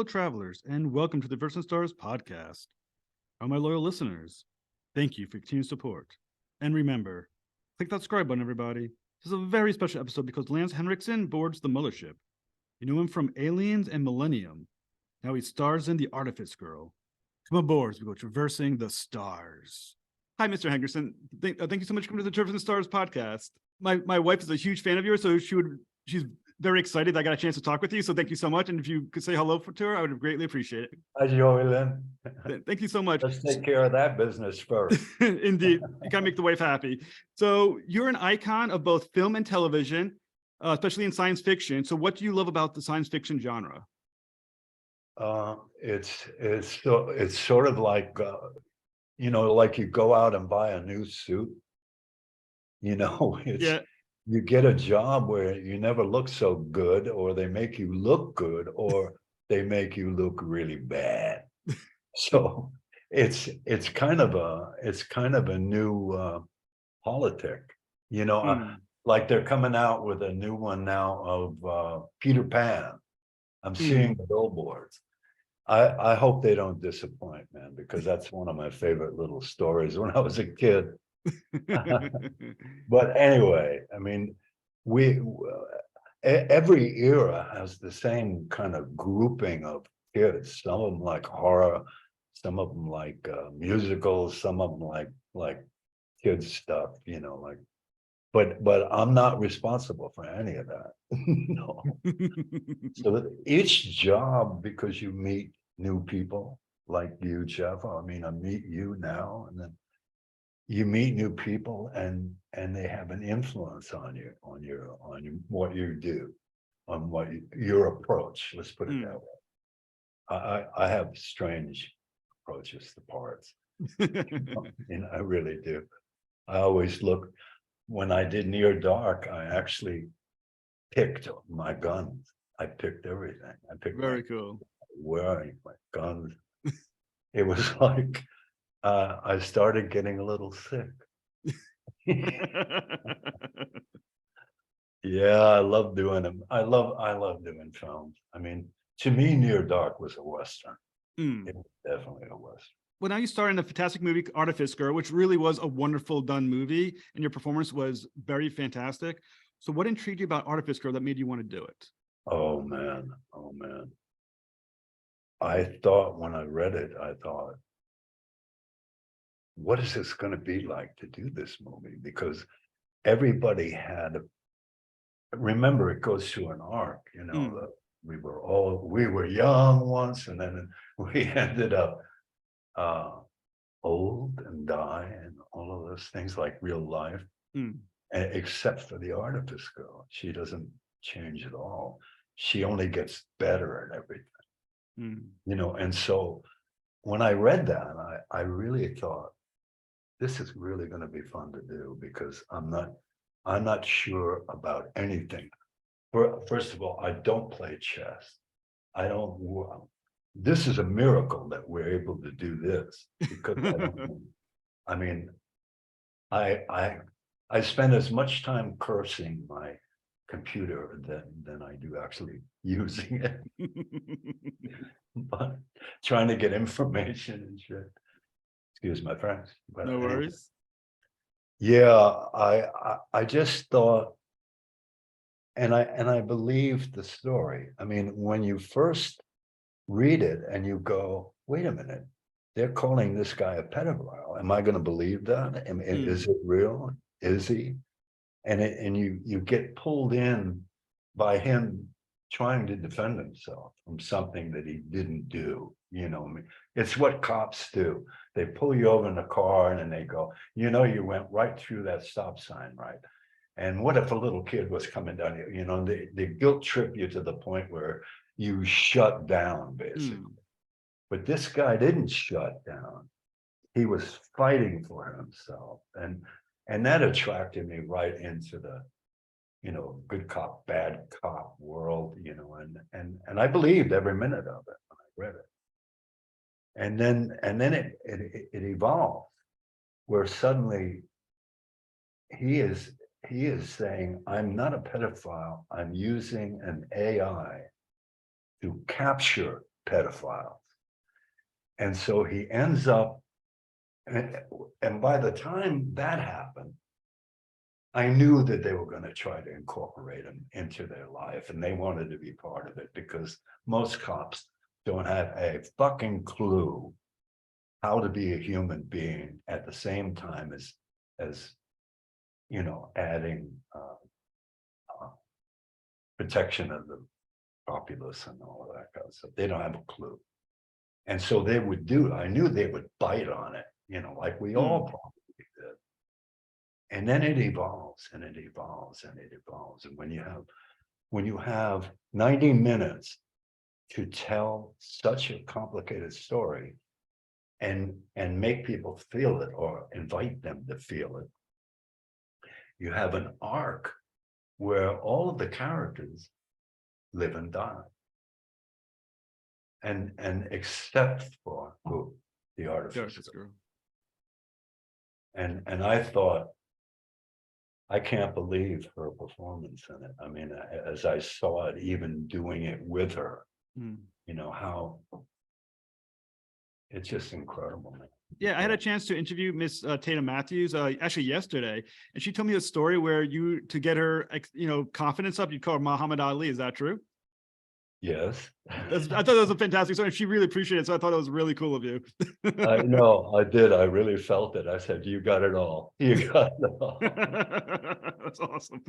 travelers, and welcome to the Verse and Stars podcast. All my loyal listeners, thank you for your continued support. And remember, click that subscribe button, everybody. This is a very special episode because Lance Henriksen boards the mothership. You know him from Aliens and Millennium. Now he stars in The Artifice Girl. Come aboard as we go traversing the stars. Hi, Mr. Henriksen. Thank you so much for coming to the Traversing the Stars podcast. My wife is a huge fan of yours, so she's very excited that I got a chance to talk with you. So thank you so much. And if you could say hello to her, I would greatly appreciate it. Hi, Joey Lynn. Thank you so much. Let's take care of that business first. Indeed. You gotta make the wife happy. So you're an icon of both film and television, especially in science fiction. So what do you love about the science fiction genre? It's sort of like, like you go out and buy a new suit. You get a job where you never look so good, or they make you look good, or they make you look really bad. So it's kind of a new politic, like they're coming out with a new one now of Peter Pan. I'm seeing the billboards. I hope they don't disappoint, man, because that's one of my favorite little stories when I was a kid. But anyway, I mean, every era has the same kind of grouping of kids. Some of them like horror, some of them like musicals, some of them like kids stuff, but I'm not responsible for any of that. No. So that each job, because you meet new people like you, Jeff. I mean, I meet you now, and then you meet new people, and they have an influence on you, on what you do, on your approach. Let's put it that way. I have strange approaches to parts. I really do. I always look, when I did Near Dark, I actually picked my guns. I picked everything. I picked very cool. Wearing my guns. It was like I started getting a little sick. Yeah, I love doing them. I love doing films. I mean, to me, Near Dark was a Western. It was definitely a Western. Well, now you star in the fantastic movie Artifice Girl, which really was a wonderful done movie, and your performance was very fantastic. So what intrigued you about Artifice Girl that made you want to do it? Oh man. I thought when I read it, what is this going to be like to do this movie? Because everybody remember, it goes through an arc, that we were young once, and then we ended up old and die, and all of those things, like real life, except for the Artifice Girl. She doesn't change at all. She only gets better at everything. And so when I read that, I really thought, this is really going to be fun to do, because I'm not sure about anything. First of all, I don't play chess. This is a miracle that we're able to do this, because I spend as much time cursing my computer than I do actually using it. But trying to get information and shit. Excuse my French. But no worries. Yeah, I just thought, and I believed the story. I mean, when you first read it and you go, wait a minute, they're calling this guy a pedophile. Am I going to believe that? Is it real? Is he? And you get pulled in by him trying to defend himself from something that he didn't do. It's what cops do. They pull you over in the car and then they go, you went right through that stop sign, right? And what if a little kid was coming down here? They guilt trip you to the point where you shut down, basically. But this guy didn't shut down. He was fighting for himself. And that attracted me right into the, good cop, bad cop world, and I believed every minute of it when I read it. And then it evolved, where suddenly he is saying, I'm not a pedophile, I'm using an AI to capture pedophiles. And so he ends up, and by the time that happened, I knew that they were going to try to incorporate him into their life, and they wanted to be part of it because most cops don't have a fucking clue how to be a human being at the same time as adding protection of the populace and all of that kind of stuff. They don't have a clue. And so they would do, I knew they would bite on it, like we all probably did. And then it evolves and it evolves and it evolves. And when you have 90 minutes to tell such a complicated story and make people feel it or invite them to feel it, you have an arc where all of the characters live and die. And except for who? The Artifice Girl. And I thought, I can't believe her performance in it. I mean, as I saw it, even doing it with her, how it's just incredible, man. Yeah, I had a chance to interview Miss Tatum Matthews actually yesterday, and she told me a story where to get her, confidence up, you'd call her Muhammad Ali. Is that true? Yes. I thought that was a fantastic story. She really appreciated it, so I thought it was really cool of you. I know, I did. I really felt it. I said, you got it all. You got it all. That's awesome.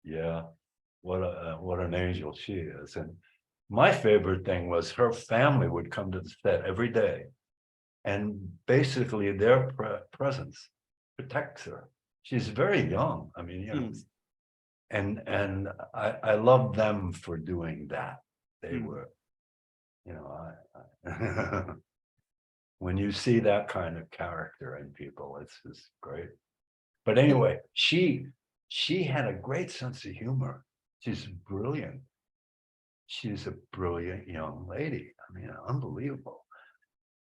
Yeah, what an angel she is. And my favorite thing was her family would come to the set every day, and basically their presence protects her. She's very young. I mean, and I love them for doing that. They were, when you see that kind of character in people, it's just great. But anyway, she had a great sense of humor. She's brilliant. She's a brilliant young lady. I mean, unbelievable.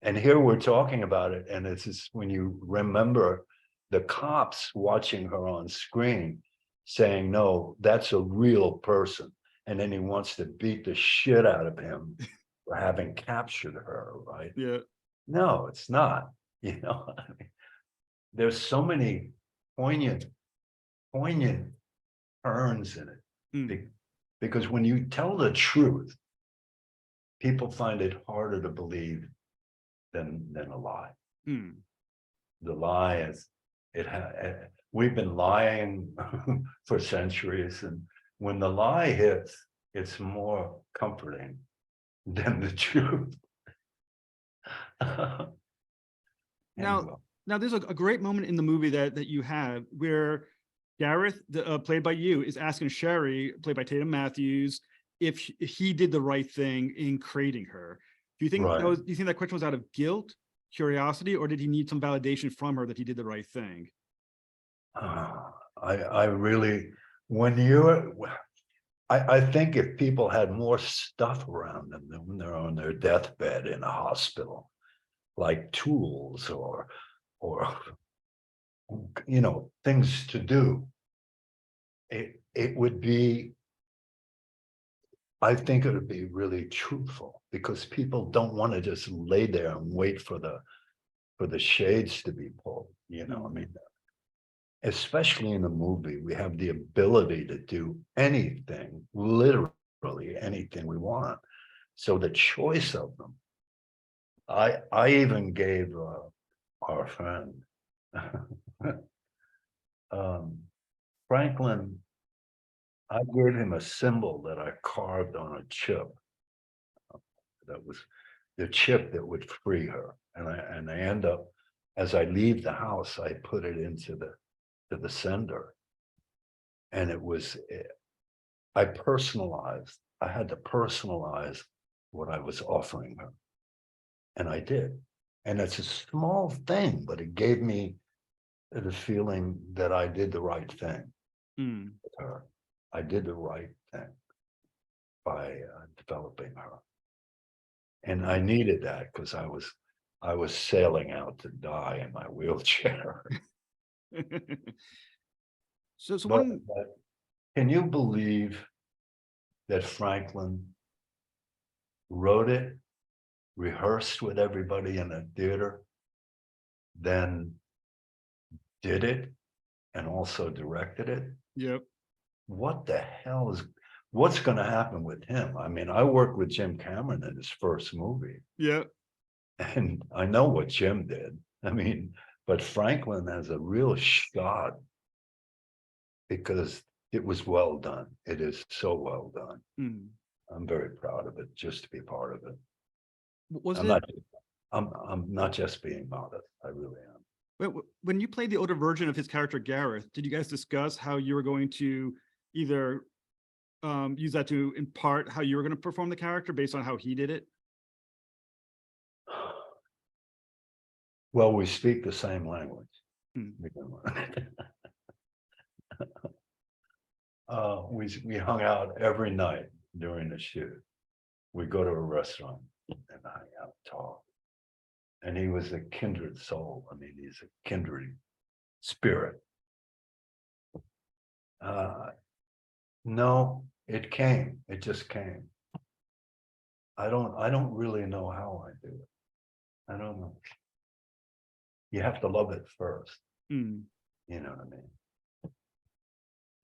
And here we're talking about it, and it's just when you remember the cops watching her on screen saying, no, that's a real person. And then he wants to beat the shit out of him for having captured her, right? Yeah. No, it's not. I mean, there's so many poignant turns in it. Because when you tell the truth, people find it harder to believe than a lie. The lie is, we've been lying for centuries, and when the lie hits, it's more comforting than the truth. Now there's a great moment in the movie that you have where Gareth, played by you, is asking Sherry, played by Tatum Matthews, if he did the right thing in creating her. Do you think do you think that question was out of guilt, curiosity, or did he need some validation from her that he did the right thing? I really, I think if people had more stuff around them when they're on their deathbed in a hospital, like tools or things to do, it would be, I think it would be really truthful, because people don't want to just lay there and wait for the shades to be pulled. I mean, especially in a movie, we have the ability to do anything, literally anything we want. So the choice of them, I even gave our friend Franklin, I gave him a symbol that I carved on a chip. That was the chip that would free her. And I end up, as I leave the house, I put it into the sender. And it was, I had to personalize what I was offering her. And I did. And it's a small thing, but it gave me the feeling that I did the right thing with her. I did the right thing by developing her. And I needed that because I was sailing out to die in my wheelchair. But can you believe that Franklin wrote it, rehearsed with everybody in the theater, then did it, and also directed it. Yep. What the hell is, what's going to happen with him? I mean, I worked with Jim Cameron in his first movie, Yep. and I know what Jim did. I mean, but Franklin has a real shot because it was well done. It is so well done. Mm. I'm very proud of it, just to be part of it. Was I'm it not, I'm not just being modest. I really am. when you played the older version of his character Gareth? Did you guys discuss how you were going to either use that to impart how you were going to perform the character based on how he did it? Well, we speak the same language. Hmm. We hung out every night during the shoot. We go to a restaurant and hang out, talk. And he was a kindred soul. I mean, he's a kindred spirit. No, it came. It just came. I don't really know how I do it. I don't know. You have to love it first. Hmm. You know what I mean?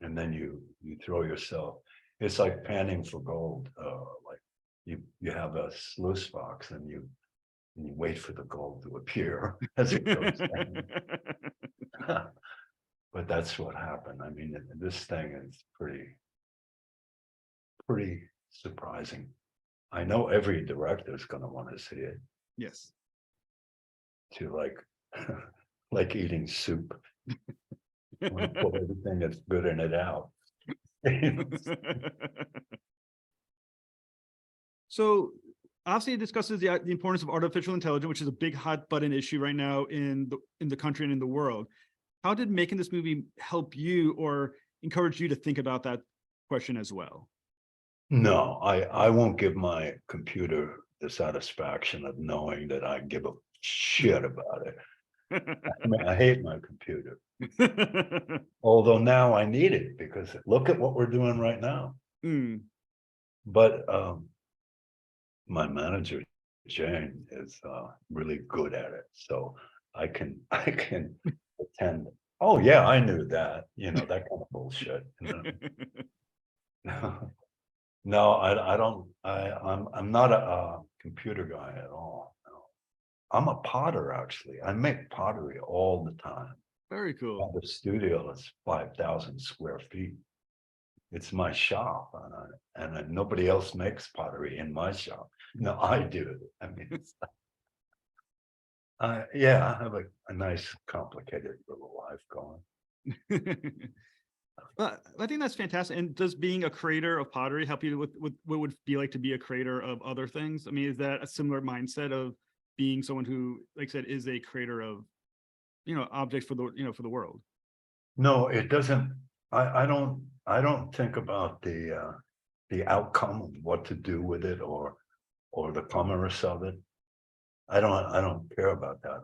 And then you throw yourself. It's like panning for gold. Like you have a sluice box and you wait for the gold to appear as it goes down. But that's what happened. I mean, this thing is pretty surprising. I know every director is going to want to see it. Yes. To like like eating soup. Want to pull everything that's good in it out. So obviously it discusses the importance of artificial intelligence, which is a big hot button issue right now in the country and in the world. How did making this movie help you or encourage you to think about that question as well? No, I won't give my computer the satisfaction of knowing that I give a shit about it. I mean, I hate my computer. Although now I need it because look at what we're doing right now. Mm. But my manager, Jane, is really good at it. So I can pretend, oh yeah, I knew that, you know, that kind of bullshit. You know? No, I don't, I'm not a computer guy at all. No. I'm a potter, actually. I make pottery all the time. Very cool. The studio is 5,000 square feet. It's my shop, and nobody else makes pottery in my shop. No, I do. I mean, yeah, I have a nice, complicated little life going. Well, I think that's fantastic. And does being a creator of pottery help you with what would be like to be a creator of other things? I mean, is that a similar mindset of being someone who, like I said, is a creator of, objects for for the world? No, it doesn't. I don't think about the outcome of what to do with it or the commerce of it. I don't care about that.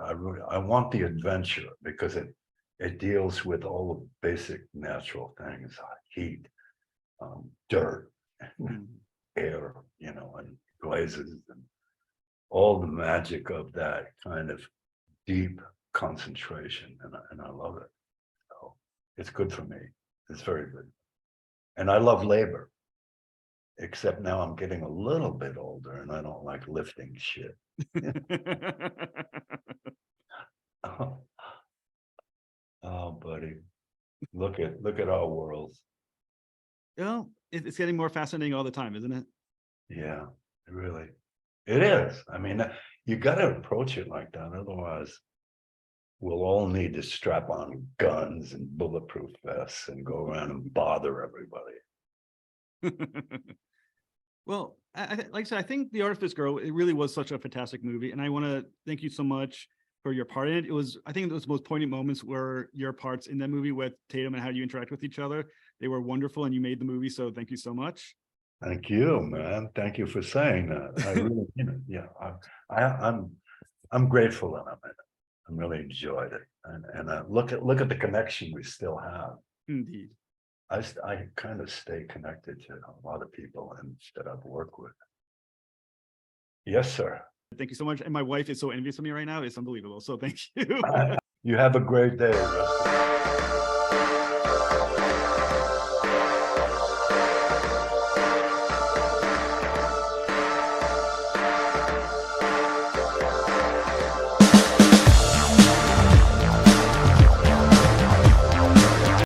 I want the adventure because it deals with all the basic natural things, heat, dirt, Mm. air, and glazes and all the magic of that kind of deep concentration, and I love it. So it's good for me. It's very good. And I love labor, except now I'm getting a little bit older and I don't like lifting shit. Oh, buddy. Look at our worlds. Well, it's getting more fascinating all the time, isn't it? Yeah, really. It is. I mean, you got to approach it like that. Otherwise, we'll all need to strap on guns and bulletproof vests and go around and bother everybody. Well, like I said, I think The Artifice Girl, it really was such a fantastic movie. And I want to thank you so much for your part in it. I think those most poignant moments were your parts in that movie with Tatum and how you interact with each other. They were wonderful and you made the movie. So thank you so much. Thank you, man. Thank you for saying that. I really, yeah, I'm grateful that I'm in it. I really enjoyed it. And look at the connection we still have. Indeed. I kind of stay connected to a lot of people and that I've worked with. Yes, sir. Thank you so much. And my wife is so envious of me right now. It's unbelievable. So thank you. You have a great day, Rusty.